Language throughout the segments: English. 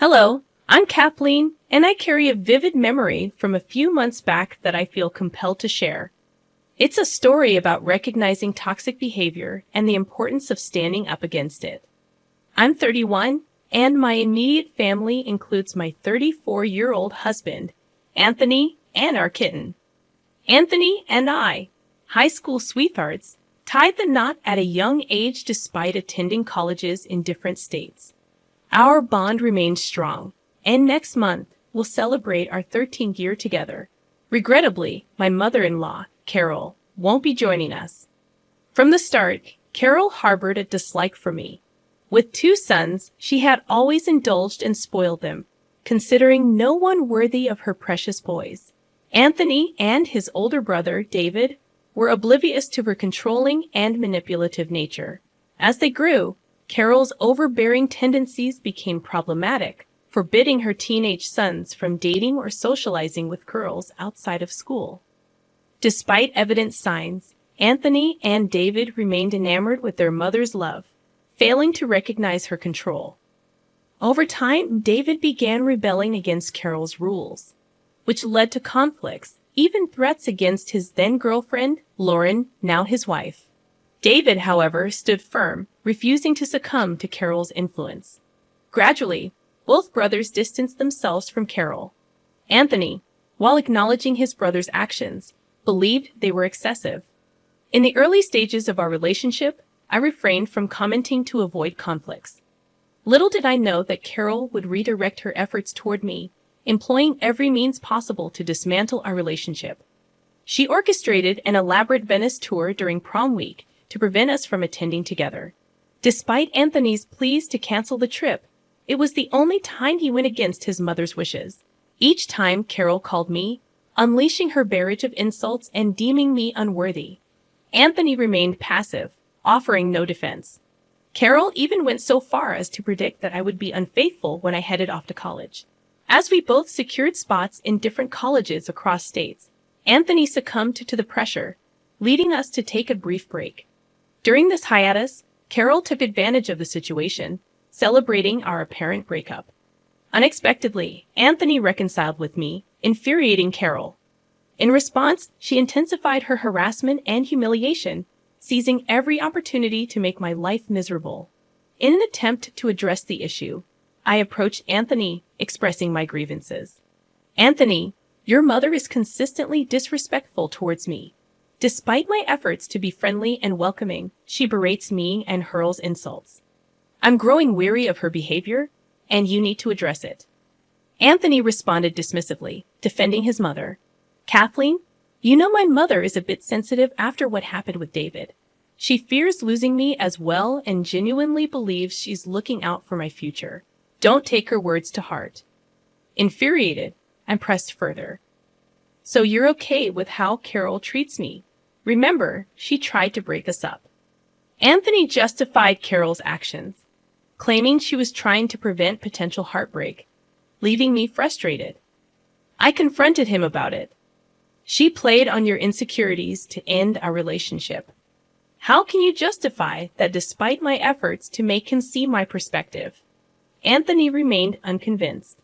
Hello, I'm Kathleen, and I carry a vivid memory from a few months back that I feel compelled to share. It's a story about recognizing toxic behavior and the importance of standing up against it. I'm 31, and my immediate family includes my 34-year-old husband, Anthony, and our kitten. Anthony and I, high school sweethearts, tied the knot at a young age despite attending colleges in different states. Our bond remains strong, and next month we'll celebrate our 13th year together. Regrettably, my mother-in-law, Carol, won't be joining us. From the start, Carol harbored a dislike for me. With 2 sons, she had always indulged and spoiled them, considering no one worthy of her precious boys. Anthony and his older brother, David, were oblivious to her controlling and manipulative nature. As they grew, Carol's overbearing tendencies became problematic, forbidding her teenage sons from dating or socializing with girls outside of school. Despite evident signs, Anthony and David remained enamored with their mother's love, failing to recognize her control. Over time, David began rebelling against Carol's rules, which led to conflicts, even threats against his then-girlfriend, Lauren, now his wife. David, however, stood firm, refusing to succumb to Carol's influence. Gradually, both brothers distanced themselves from Carol. Anthony, while acknowledging his brother's actions, believed they were excessive. In the early stages of our relationship, I refrained from commenting to avoid conflicts. Little did I know that Carol would redirect her efforts toward me, employing every means possible to dismantle our relationship. She orchestrated an elaborate Venice tour during prom week to prevent us from attending together. Despite Anthony's pleas to cancel the trip, it was the only time he went against his mother's wishes. Each time Carol called me, unleashing her barrage of insults and deeming me unworthy. Anthony remained passive, offering no defense. Carol even went so far as to predict that I would be unfaithful when I headed off to college. As we both secured spots in different colleges across states, Anthony succumbed to the pressure, leading us to take a brief break. During this hiatus, Carol took advantage of the situation, celebrating our apparent breakup. Unexpectedly, Anthony reconciled with me, infuriating Carol. In response, she intensified her harassment and humiliation, seizing every opportunity to make my life miserable. In an attempt to address the issue, I approached Anthony, expressing my grievances. "Anthony, your mother is consistently disrespectful towards me. Despite my efforts to be friendly and welcoming, she berates me and hurls insults. I'm growing weary of her behavior, and you need to address it." Anthony responded dismissively, defending his mother. "Kathleen, you know my mother is a bit sensitive after what happened with David. She fears losing me as well and genuinely believes she's looking out for my future. Don't take her words to heart." Infuriated, I pressed further. "So you're okay with how Carol treats me? Remember, she tried to break us up." Anthony justified Carol's actions, claiming she was trying to prevent potential heartbreak, leaving me frustrated. I confronted him about it. "She played on your insecurities to end our relationship. How can you justify that despite my efforts to make him see my perspective?" Anthony remained unconvinced.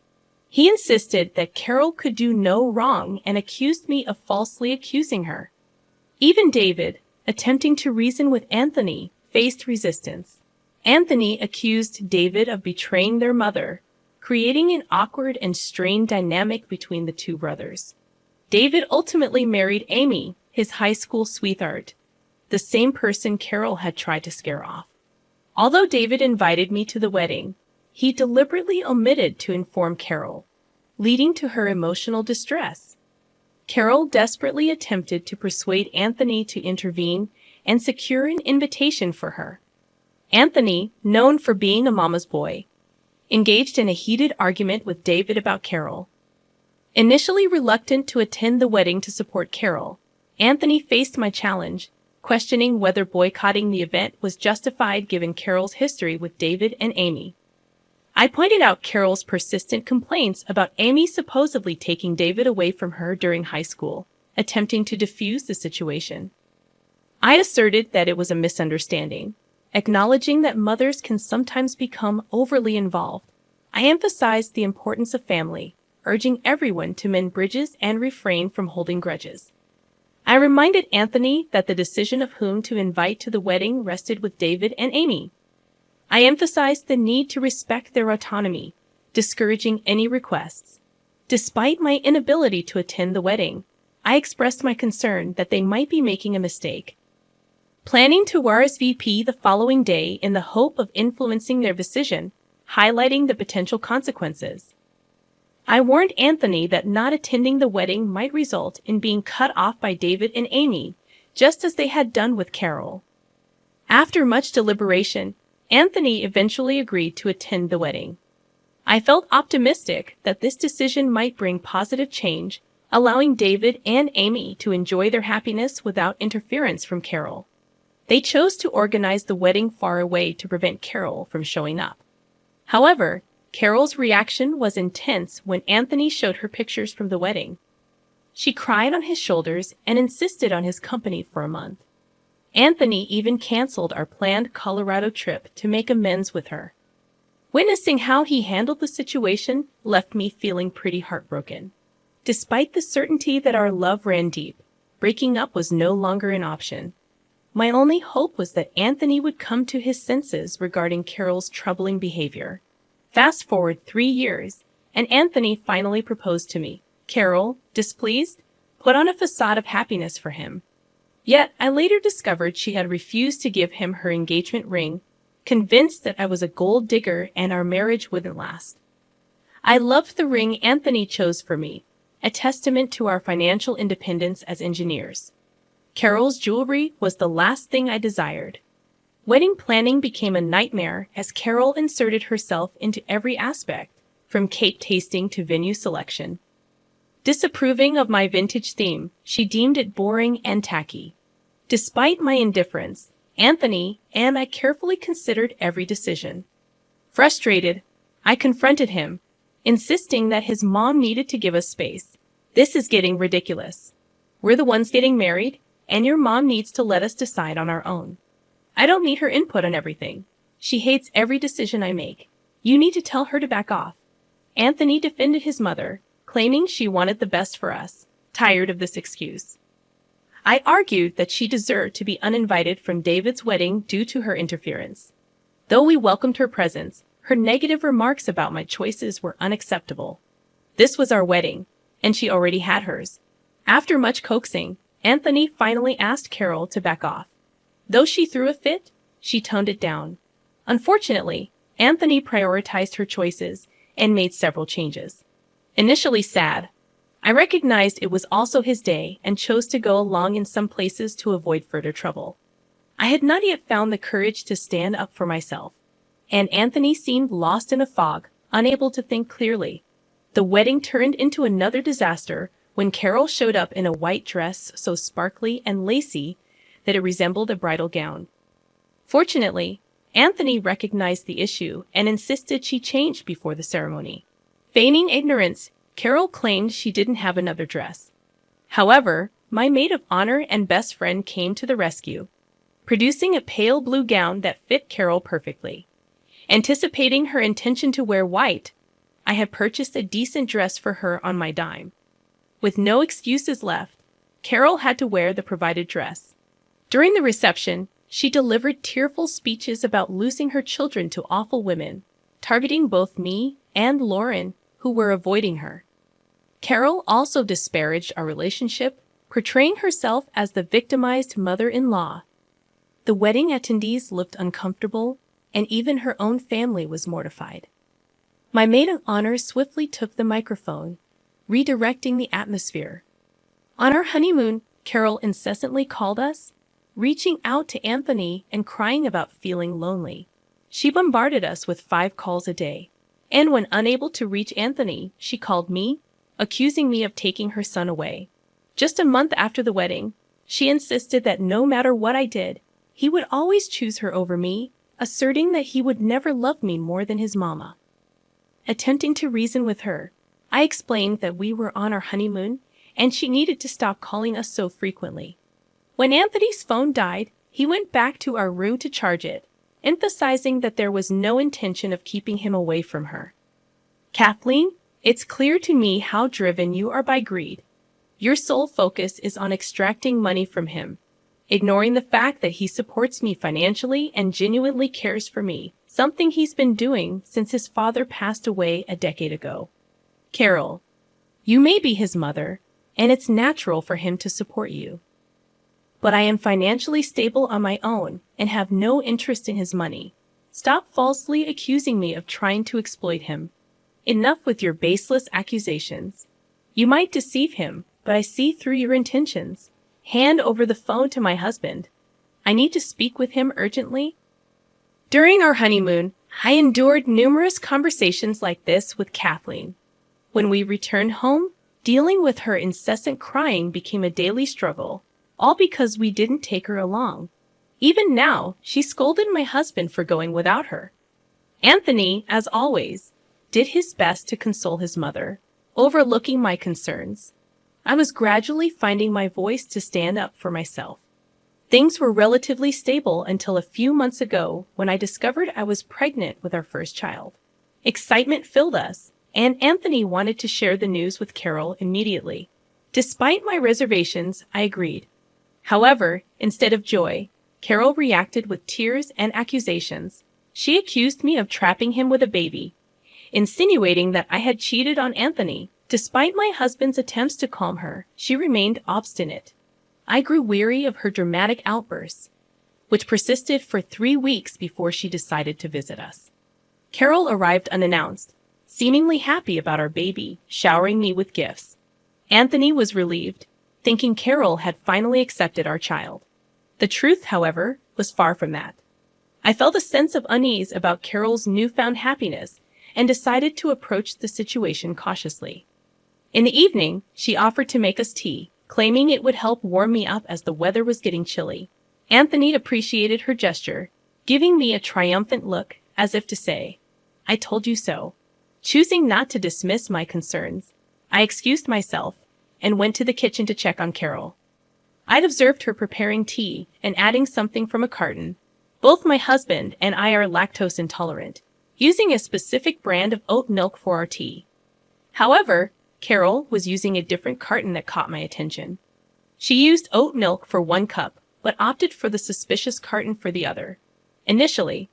He insisted that Carol could do no wrong and accused me of falsely accusing her. Even David, attempting to reason with Anthony, faced resistance. Anthony accused David of betraying their mother, creating an awkward and strained dynamic between the 2 brothers. David ultimately married Amy, his high school sweetheart, the same person Carol had tried to scare off. Although David invited me to the wedding, he deliberately omitted to inform Carol, leading to her emotional distress. Carol desperately attempted to persuade Anthony to intervene and secure an invitation for her. Anthony, known for being a mama's boy, engaged in a heated argument with David about Carol. Initially reluctant to attend the wedding to support Carol, Anthony faced my challenge, questioning whether boycotting the event was justified given Carol's history with David and Amy. I pointed out Carol's persistent complaints about Amy supposedly taking David away from her during high school, attempting to defuse the situation. I asserted that it was a misunderstanding, acknowledging that mothers can sometimes become overly involved, I emphasized the importance of family, urging everyone to mend bridges and refrain from holding grudges. I reminded Anthony that the decision of whom to invite to the wedding rested with David and Amy. I emphasized the need to respect their autonomy, discouraging any requests. Despite my inability to attend the wedding, I expressed my concern that they might be making a mistake. Planning to RSVP the following day in the hope of influencing their decision, highlighting the potential consequences. I warned Anthony that not attending the wedding might result in being cut off by David and Amy, just as they had done with Carol. After much deliberation, Anthony eventually agreed to attend the wedding. I felt optimistic that this decision might bring positive change, allowing David and Amy to enjoy their happiness without interference from Carol. They chose to organize the wedding far away to prevent Carol from showing up. However, Carol's reaction was intense when Anthony showed her pictures from the wedding. She cried on his shoulders and insisted on his company for a month. Anthony even canceled our planned Colorado trip to make amends with her. Witnessing how he handled the situation left me feeling pretty heartbroken. Despite the certainty that our love ran deep, breaking up was no longer an option. My only hope was that Anthony would come to his senses regarding Carol's troubling behavior. Fast forward 3 years, and Anthony finally proposed to me. Carol, displeased, put on a facade of happiness for him. Yet, I later discovered she had refused to give him her engagement ring, convinced that I was a gold digger and our marriage wouldn't last. I loved the ring Anthony chose for me, a testament to our financial independence as engineers. Carol's jewelry was the last thing I desired. Wedding planning became a nightmare as Carol inserted herself into every aspect, from cake tasting to venue selection. Disapproving of my vintage theme, she deemed it boring and tacky. Despite my indifference, Anthony and I carefully considered every decision. Frustrated, I confronted him, insisting that his mom needed to give us space. This is getting ridiculous. We're the ones getting married, and your mom needs to let us decide on our own. I don't need her input on everything. She hates every decision I make. You need to tell her to back off. Anthony defended his mother, claiming she wanted the best for us, tired of this excuse. I argued that she deserved to be uninvited from David's wedding due to her interference. Though we welcomed her presence, her negative remarks about my choices were unacceptable. This was our wedding, and she already had hers. After much coaxing, Anthony finally asked Carol to back off. Though she threw a fit, she toned it down. Unfortunately, Anthony prioritized her choices and made several changes. Initially sad, I recognized it was also his day and chose to go along in some places to avoid further trouble. I had not yet found the courage to stand up for myself, and Anthony seemed lost in a fog, unable to think clearly. The wedding turned into another disaster when Carol showed up in a white dress so sparkly and lacy that it resembled a bridal gown. Fortunately, Anthony recognized the issue and insisted she change before the ceremony. Feigning ignorance, Carol claimed she didn't have another dress. However, my maid of honor and best friend came to the rescue, producing a pale blue gown that fit Carol perfectly. Anticipating her intention to wear white, I had purchased a decent dress for her on my dime. With no excuses left, Carol had to wear the provided dress. During the reception, she delivered tearful speeches about losing her children to awful women, targeting both me and Lauren, who were avoiding her. Carol also disparaged our relationship, portraying herself as the victimized mother-in-law. The wedding attendees looked uncomfortable, and even her own family was mortified. My maid of honor swiftly took the microphone, redirecting the atmosphere. On our honeymoon, Carol incessantly called us, reaching out to Anthony and crying about feeling lonely. She bombarded us with 5 calls a day, and when unable to reach Anthony, she called me, accusing me of taking her son away. Just a month after the wedding, she insisted that no matter what I did, he would always choose her over me, asserting that he would never love me more than his mama. Attempting to reason with her, I explained that we were on our honeymoon and she needed to stop calling us so frequently. When Anthony's phone died, he went back to our room to charge it, emphasizing that there was no intention of keeping him away from her. Kathleen, it's clear to me how driven you are by greed. Your sole focus is on extracting money from him, ignoring the fact that he supports me financially and genuinely cares for me, something he's been doing since his father passed away a decade ago. Carol, you may be his mother, and it's natural for him to support you. But I am financially stable on my own and have no interest in his money. Stop falsely accusing me of trying to exploit him. Enough with your baseless accusations. You might deceive him, but I see through your intentions. Hand over the phone to my husband. I need to speak with him urgently. During our honeymoon, I endured numerous conversations like this with Kathleen. When we returned home, dealing with her incessant crying became a daily struggle, all because we didn't take her along. Even now, she scolded my husband for going without her. Anthony, as always, did his best to console his mother, overlooking my concerns. I was gradually finding my voice to stand up for myself. Things were relatively stable until a few months ago when I discovered I was pregnant with our first child. Excitement filled us, and Anthony wanted to share the news with Carol immediately. Despite my reservations, I agreed. However, instead of joy, Carol reacted with tears and accusations. She accused me of trapping him with a baby, insinuating that I had cheated on Anthony. Despite my husband's attempts to calm her, she remained obstinate. I grew weary of her dramatic outbursts, which persisted for 3 weeks before she decided to visit us. Carol arrived unannounced, seemingly happy about our baby, showering me with gifts. Anthony was relieved, thinking Carol had finally accepted our child. The truth, however, was far from that. I felt a sense of unease about Carol's newfound happiness and decided to approach the situation cautiously. In the evening, she offered to make us tea, claiming it would help warm me up as the weather was getting chilly. Anthony appreciated her gesture, giving me a triumphant look as if to say, "I told you so." Choosing not to dismiss my concerns, I excused myself and went to the kitchen to check on Carol. I'd observed her preparing tea and adding something from a carton. Both my husband and I are lactose intolerant, using a specific brand of oat milk for our tea. However, Carol was using a different carton that caught my attention. She used oat milk for 1 cup, but opted for the suspicious carton for the other. Initially,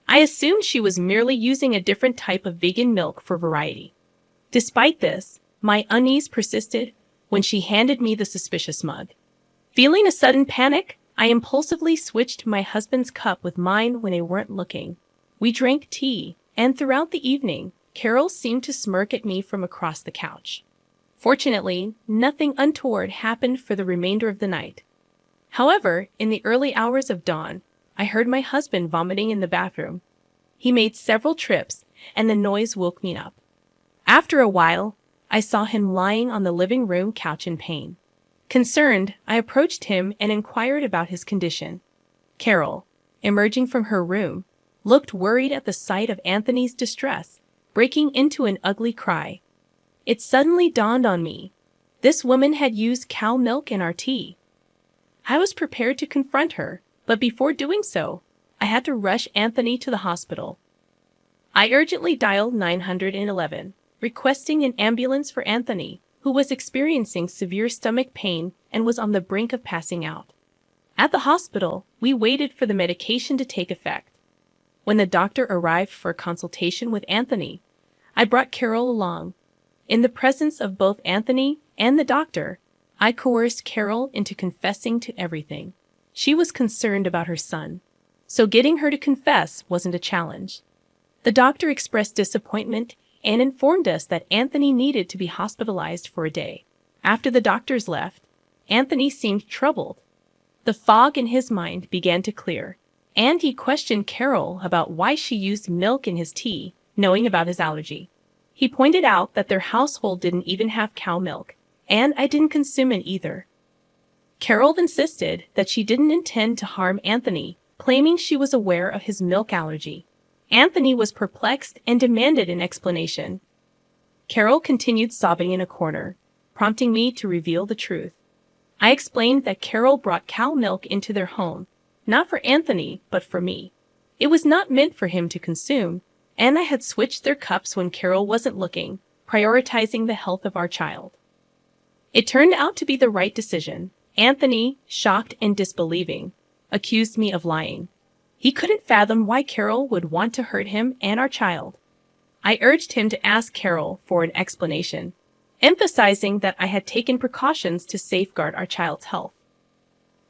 I assumed she was merely using a different type of vegan milk for variety. Despite this, my unease persisted when she handed me the suspicious mug. Feeling a sudden panic, I impulsively switched my husband's cup with mine when they weren't looking. We drank tea, and throughout the evening, Carol seemed to smirk at me from across the couch. Fortunately, nothing untoward happened for the remainder of the night. However, in the early hours of dawn, I heard my husband vomiting in the bathroom. He made several trips, and the noise woke me up. After a while, I saw him lying on the living room couch in pain. Concerned, I approached him and inquired about his condition. Carol, emerging from her room, looked worried at the sight of Anthony's distress, breaking into an ugly cry. It suddenly dawned on me. This woman had used cow milk in our tea. I was prepared to confront her, but before doing so, I had to rush Anthony to the hospital. I urgently dialed 911, requesting an ambulance for Anthony, who was experiencing severe stomach pain and was on the brink of passing out. At the hospital, we waited for the medication to take effect. When the doctor arrived for a consultation with Anthony, I brought Carol along. In the presence of both Anthony and the doctor, I coerced Carol into confessing to everything. She was concerned about her son, so getting her to confess wasn't a challenge. The doctor expressed disappointment and informed us that Anthony needed to be hospitalized for a day. After the doctors left, Anthony seemed troubled. The fog in his mind began to clear, and he questioned Carol about why she used milk in his tea, knowing about his allergy. He pointed out that their household didn't even have cow milk, and I didn't consume it either. Carol insisted that she didn't intend to harm Anthony, claiming she was aware of his milk allergy. Anthony was perplexed and demanded an explanation. Carol continued sobbing in a corner, prompting me to reveal the truth. I explained that Carol brought cow milk into their home, not for Anthony, but for me. It was not meant for him to consume, and I had switched their cups when Carol wasn't looking, prioritizing the health of our child. It turned out to be the right decision. Anthony, shocked and disbelieving, accused me of lying. He couldn't fathom why Carol would want to hurt him and our child. I urged him to ask Carol for an explanation, emphasizing that I had taken precautions to safeguard our child's health.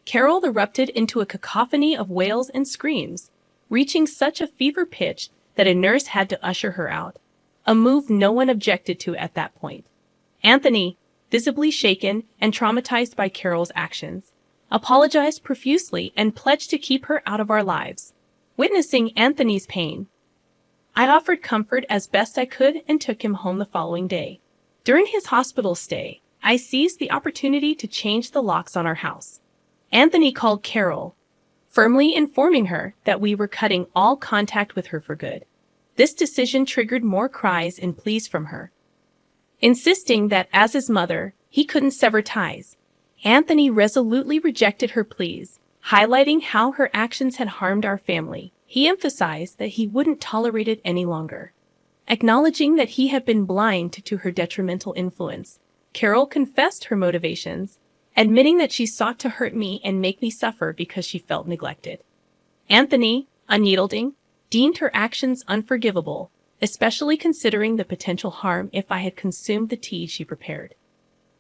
Carol erupted into a cacophony of wails and screams, reaching such a fever pitch that a nurse had to usher her out, a move no one objected to at that point. Anthony, visibly shaken and traumatized by Carol's actions, apologized profusely and pledged to keep her out of our lives. Witnessing Anthony's pain, I offered comfort as best I could and took him home the following day. During his hospital stay, I seized the opportunity to change the locks on our house. Anthony called Carol, firmly informing her that we were cutting all contact with her for good. This decision triggered more cries and pleas from her. Insisting that as his mother, he couldn't sever ties, Anthony resolutely rejected her pleas, highlighting how her actions had harmed our family. He emphasized that he wouldn't tolerate it any longer. Acknowledging that he had been blind to her detrimental influence, Carol confessed her motivations, admitting that she sought to hurt me and make me suffer because she felt neglected. Anthony, unyielding, deemed her actions unforgivable, especially considering the potential harm if I had consumed the tea she prepared.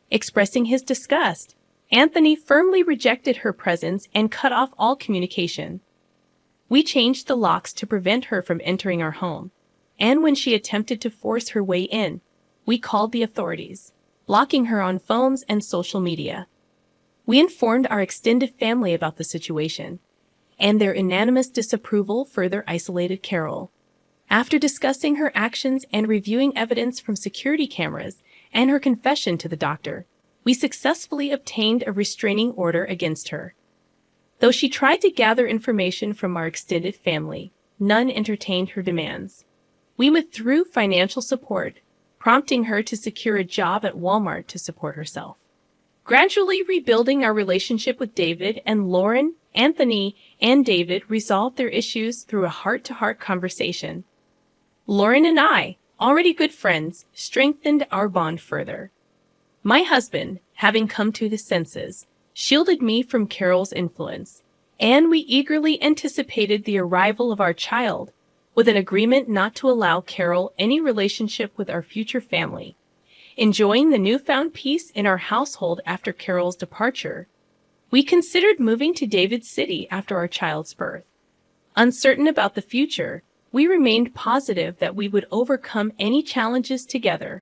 Expressing his disgust, Anthony firmly rejected her presence and cut off all communication. We changed the locks to prevent her from entering our home, and when she attempted to force her way in, we called the authorities, blocking her on phones and social media. We informed our extended family about the situation, and their unanimous disapproval further isolated Carol. After discussing her actions and reviewing evidence from security cameras and her confession to the doctor, we successfully obtained a restraining order against her. Though she tried to gather information from our extended family, none entertained her demands. We withdrew financial support, prompting her to secure a job at Walmart to support herself. Gradually rebuilding our relationship with David and Lauren, Anthony and David resolved their issues through a heart-to-heart conversation. Lauren and I, already good friends, strengthened our bond further. My husband, having come to his senses, shielded me from Carol's influence, and we eagerly anticipated the arrival of our child, with an agreement not to allow Carol any relationship with our future family. Enjoying the newfound peace in our household after Carol's departure, we considered moving to David City after our child's birth. Uncertain about the future, we remained positive that we would overcome any challenges together.